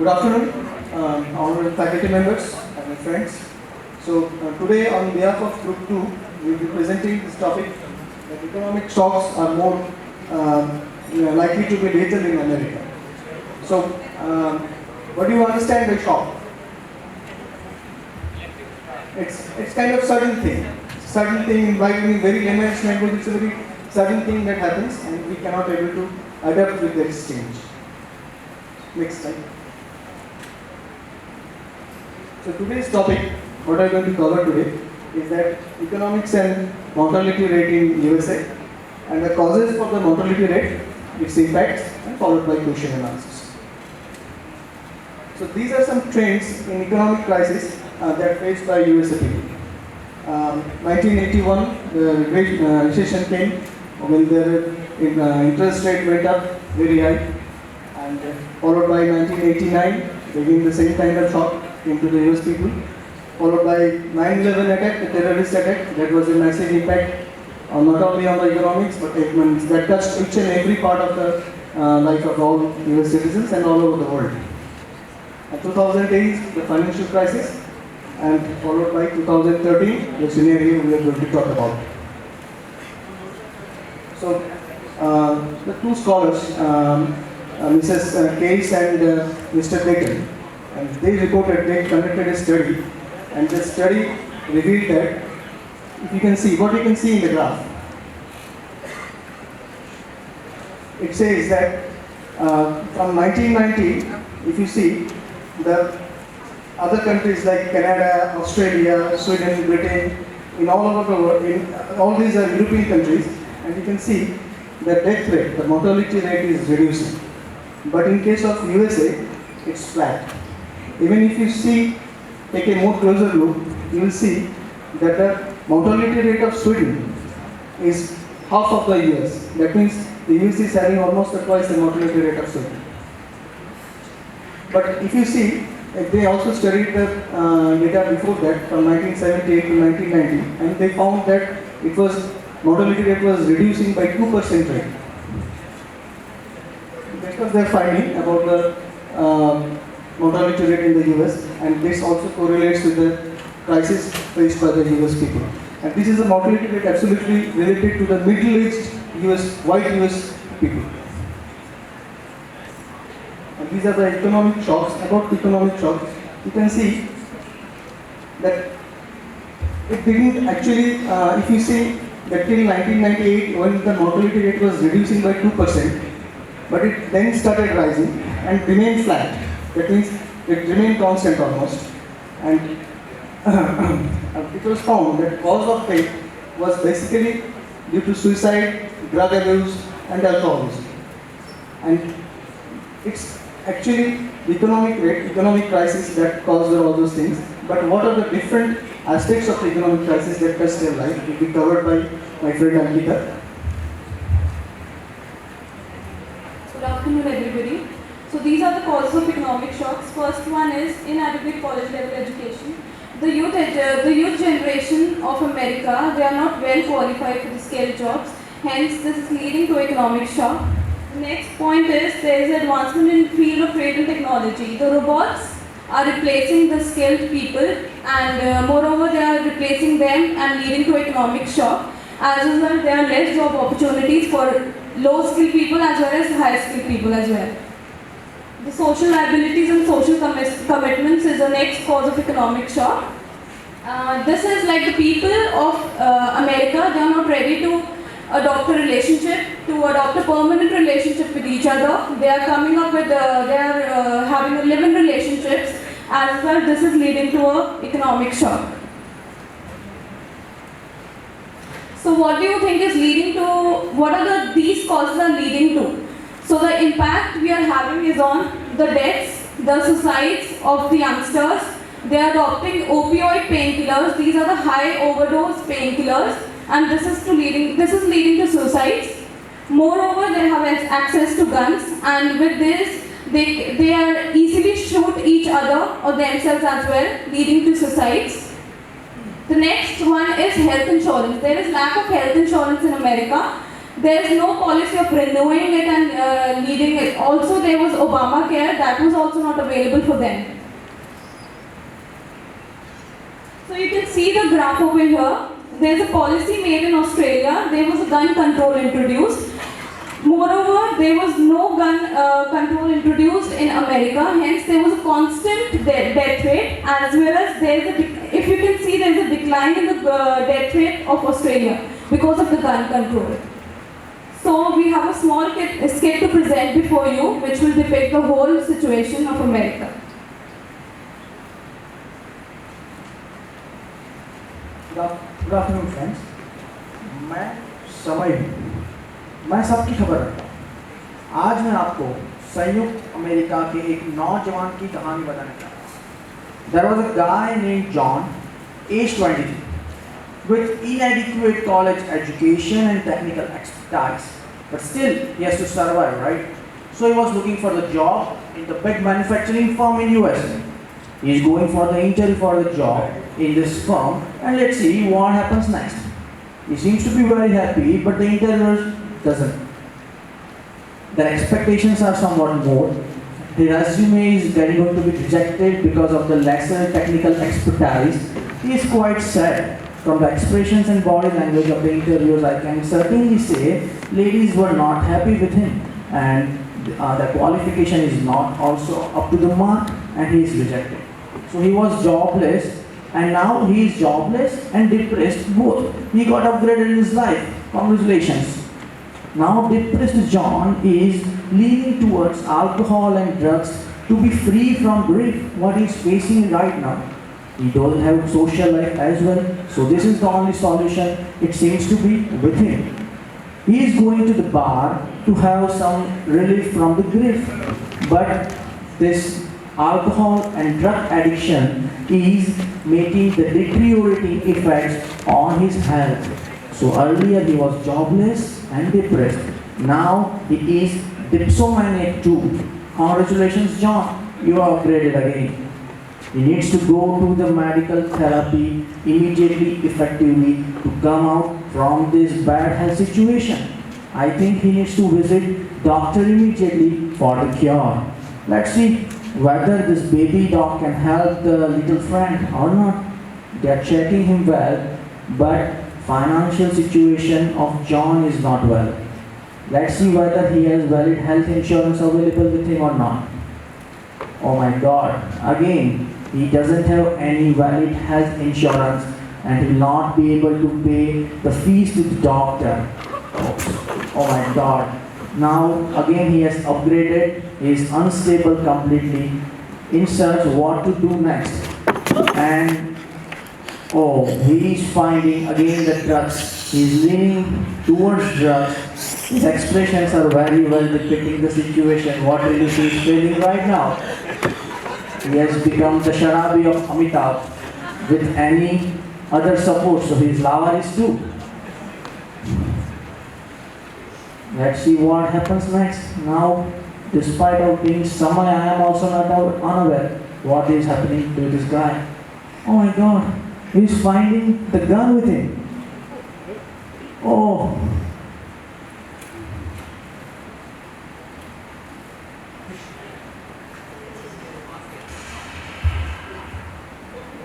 Good afternoon, honorable faculty members and my friends. So today on behalf of Group 2, we will be presenting this topic that economic shocks are more likely to be lethal in America. So what do you understand by shock? It's kind of sudden thing by very layman's language. It's a very sudden thing that happens and we cannot able to adapt with the exchange. Next slide. So today's topic, what I'm going to cover today, is that economics and mortality rate in USA and the causes for the mortality rate, its impacts, and followed by question analysis. So these are some trends in economic crisis that faced by USA people. 1981, the great recession came when the interest rate went up very high, and followed by 1989, again the same kind of shock came to the US people, followed by 9/11 attack, the terrorist attack. That was a massive impact not only on the economics, but that touched each and every part of the life of all US citizens and all over the world. And 2008, the financial crisis, and followed by 2013, the scenario we are going to talk about. So, the two scholars, Mrs. Case and Mr. Dayton, and they conducted a study, and the study revealed that, if you can see, what you can see in the graph, it says that from 1990, if you see, the other countries like Canada, Australia, Sweden, Britain, in all over the world, all these are European countries, and you can see the death rate, the mortality rate is reducing. But in case of USA, it's flat. Even if you see, take a more closer look, you will see that the mortality rate of Sweden is half of the US. That means the US is having almost twice the mortality rate of Sweden. But if you see, they also studied the data before that from 1978 to 1990, and they found that mortality rate was reducing by 2% rate. That was their finding about the mortality rate in the US, and this also correlates with the crisis faced by the US people. And this is a mortality rate absolutely related to the middle-aged white US people. And these are the economic shocks. About economic shocks, you can see that it didn't actually, if you see that till 1998, when the mortality rate was reducing by 2%, but it then started rising and remained flat. That means it remained constant almost. And it was found that cause of death was basically due to suicide, drug abuse, and alcoholism. And it's actually the economic crisis that caused all those things. But what are the different aspects of the economic crisis that touched their life will be covered by my friend Ankita. Good afternoon, everybody. So these are the causes of economic shocks. First one is inadequate college level education. The youth generation of America, they are not well qualified for the skilled jobs. Hence, this is leading to economic shock. The next point is there is advancement in field of trade and technology. The robots are replacing the skilled people, and moreover, they are replacing them and leading to economic shock. As a result, there are less job opportunities for low skilled people as well as high skilled people as well. The social liabilities and social commitments is the next cause of economic shock. This is like the people of America, they are not ready to adopt a permanent relationship with each other. They are coming up with, they are having a live-in relationships. As well, this is leading to an economic shock. So what do you think is leading to, what are these causes are leading to? So the impact we are having is on the deaths, the suicides of the youngsters. They are adopting opioid painkillers. These are the high overdose painkillers, and this is leading to suicides. Moreover, they have access to guns, and with this, they are easily shoot each other or themselves as well, leading to suicides. The next one is health insurance. There is lack of health insurance in America. There is no policy of renewing it and leading it. Also, there was Obamacare, that was also not available for them. So you can see the graph over here. There's a policy made in Australia. There was a gun control introduced. Moreover, there was no gun control introduced in America. Hence, there was a constant death rate, as well as if you can see, there is a decline in the death rate of Australia because of the gun control. So we have a small skit to present before you, which will depict the whole situation of America. Good afternoon, friends. मैं सबकी खबर रखता हूँ। आज मैं आपको संयुक्त America के एक नौजवान की कहानी बताने जा रहा हूँ। There was a guy named John, age 23, with inadequate college education and technical expertise, but still he has to survive, right? So he was looking for the job in the big manufacturing firm in USA. He is going for the interview for the job in this firm, and let's see what happens next. He seems to be very happy, but the interviewer doesn't. Their expectations are somewhat more. The resume is going to be rejected because of the lesser technical expertise. He is quite sad. From the expressions and body language of the interviewers, I can certainly say ladies were not happy with him, and the qualification is not also up to the mark, and he is rejected. So he was jobless, and now he is jobless and depressed both. He got upgraded in his life. Congratulations. Now depressed John is leaning towards alcohol and drugs to be free from grief, what he is facing right now. He doesn't have social life as well, so this is the only solution it seems to be with him. He is going to the bar to have some relief from the grief, but this alcohol and drug addiction is making the deteriorating effects on his health. So earlier he was jobless and depressed. Now he is dipsomaniac too. Congratulations, John, you are upgraded again. He needs to go to the medical therapy immediately, effectively, to come out from this bad health situation. I think he needs to visit doctor immediately for the cure. Let's see whether this baby dog can help the little friend or not. They are checking him well, but financial situation of John is not well. Let's see whether he has valid health insurance available with him or not. Oh my God, again, he doesn't have any valid health insurance and will not be able to pay the fees to the doctor. Oh my God. Now again he has upgraded, he is unstable completely, in search what to do next. And oh, he is finding again the drugs. He is leaning towards drugs. His expressions are very well depicting the situation, what really he is feeling right now. He has become the Sharabi of Amitabh with any other support, so he is Lavaris too. Let's see what happens next. Now, despite of being someone, I am also not unaware what is happening to this guy. Oh my God, he is finding the gun with him. Oh.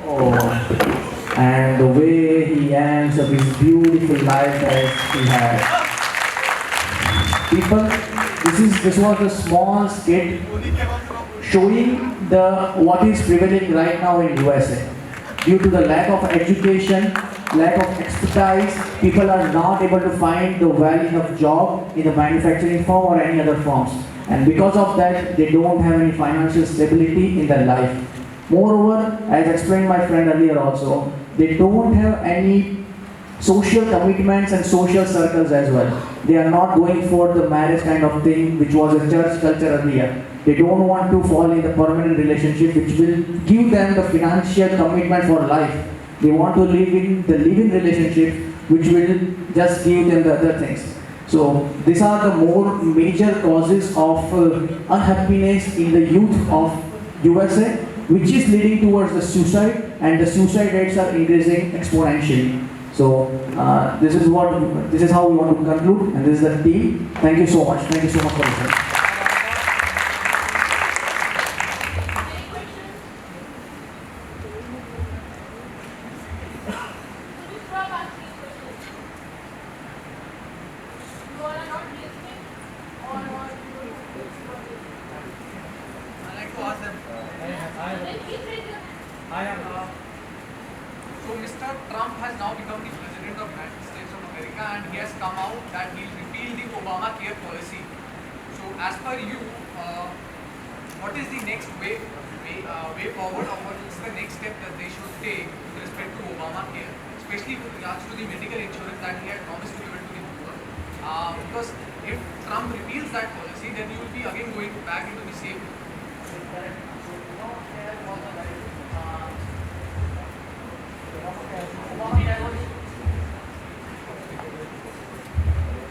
Oh, and the way he ends up his beautiful life as he had. People, this was a small skit showing what is prevailing right now in USA. Due to the lack of education, lack of expertise, people are not able to find the value of job in the manufacturing firm or any other firms. And because of that, they don't have any financial stability in their life. Moreover, as explained my friend earlier also, they don't have any social commitments and social circles as well. They are not going for the marriage kind of thing, which was a church culture earlier. They don't want to fall in the permanent relationship, which will give them the financial commitment for life. They want to live in the living relationship, which will just give them the other things. So these are the more major causes of unhappiness in the youth of USA, which is leading towards the suicide, and the suicide rates are increasing exponentially. So this is how we want to conclude, and this is the team. Thank you so much. Thank you so much for listening. So Mr. Trump has now become the President of the United States of America, and he has come out that he will repeal the Obamacare policy. So as per you, what is the next way forward, or what is the next step that they should take with respect to Obamacare, especially with regards to the medical insurance that he had promised to give it to the poor? Because if Trump repeals that policy, then you will be again going back into the same.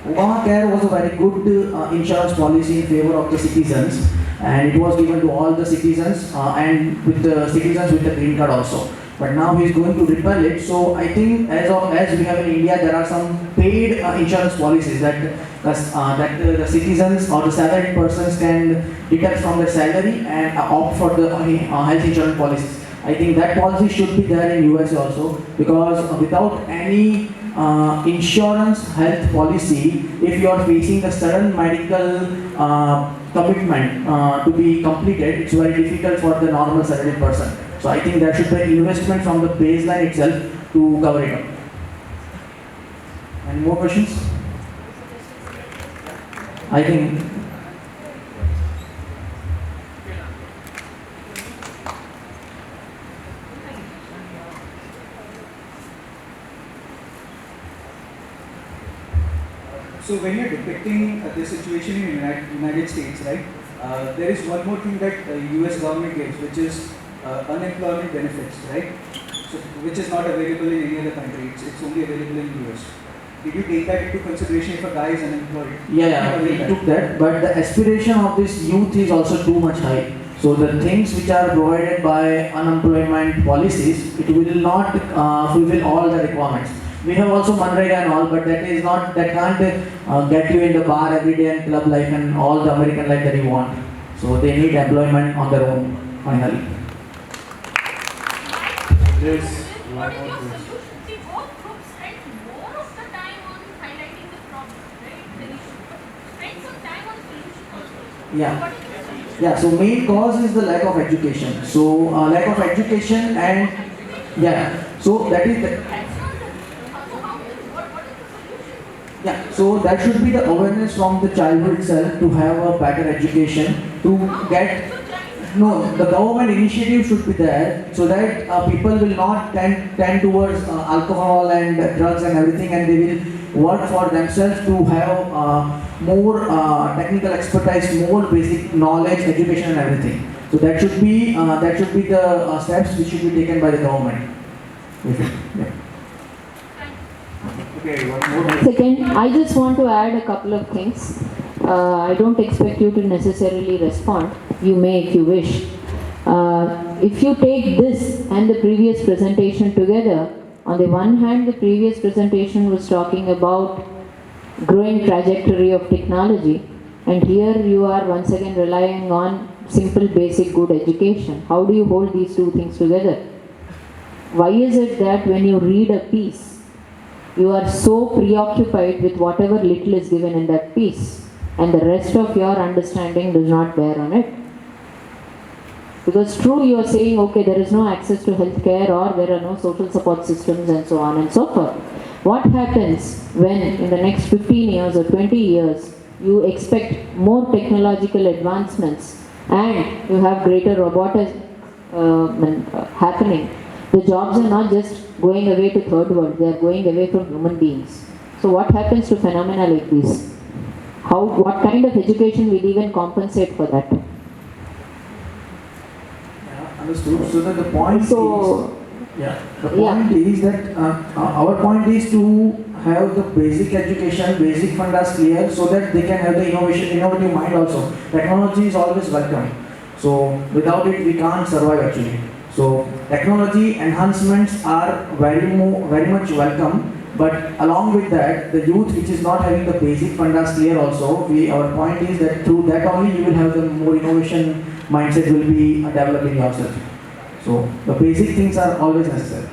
Obamacare was a very good insurance policy in favor of the citizens, and it was given to all the citizens and with the citizens with the green card also. But now he is going to repeal it. So I think as we have in India, there are some paid insurance policies that the citizens or the salaried persons can deduct from their salary and opt for the health insurance policies. I think that policy should be there in US also, because without any insurance health policy, if you are facing a sudden medical commitment to be completed, it's very difficult for the normal salaried person. So I think there should be an investment from the baseline itself to cover it up. Any more questions? I think. So when you're depicting the situation in the United States, right, there is one more thing that the US government gives, which is unemployment benefits, right? So, which is not available in any other country. It's only available in US. Did you take that into consideration if a guy is unemployed? Yeah, we took that. But the aspiration of this youth is also too much high. So the things which are provided by unemployment policies, it will not fulfill all the requirements. We have also Manrega and all, but that can't get you in the bar every day and club life and all the American life that you want. So they need employment on their own, finally. Yes, what is your solution? See, both groups spend more of the time on highlighting the problem, right? The issue. Spend some time on solution also. Yeah. What is your solution? Yeah, so main cause is the lack of education. So lack of education and so that is the What is the solution? so that should be the awareness from the childhood itself to have a better education to get. No, the government initiative should be there so that people will not tend towards alcohol and drugs and everything, and they will work for themselves to have more technical expertise, more basic knowledge, education and everything. So that should be the steps which should be taken by the government. Yeah. Okay, one more. Second, I just want to add a couple of things. I don't expect you to necessarily respond. You may if you wish. If you take this and the previous presentation together, on the one hand, the previous presentation was talking about growing trajectory of technology, and here you are once again relying on simple, basic, good education. How do you hold these two things together? Why is it that when you read a piece, you are so preoccupied with whatever little is given in that piece, and the rest of your understanding does not bear on it? Because true, you are saying, okay, there is no access to healthcare, or there are no social support systems, and so on and so forth. What happens when in the next 15 years or 20 years, you expect more technological advancements and you have greater robotism happening? The jobs are not just going away to third world, they are going away from human beings. So what happens to phenomena like this? What kind of education will even compensate for that? Understood. So that the point is, that our point is to have the basic education, basic fundas clear, so that they can have the innovative mind also. Technology is always welcome. So without it, we can't survive actually. So technology enhancements are very much welcome. But along with that, the youth which is not having the basic fundas clear also, our point is that through that only you will have the more innovation mindset will be developing yourself. So the basic things are always necessary.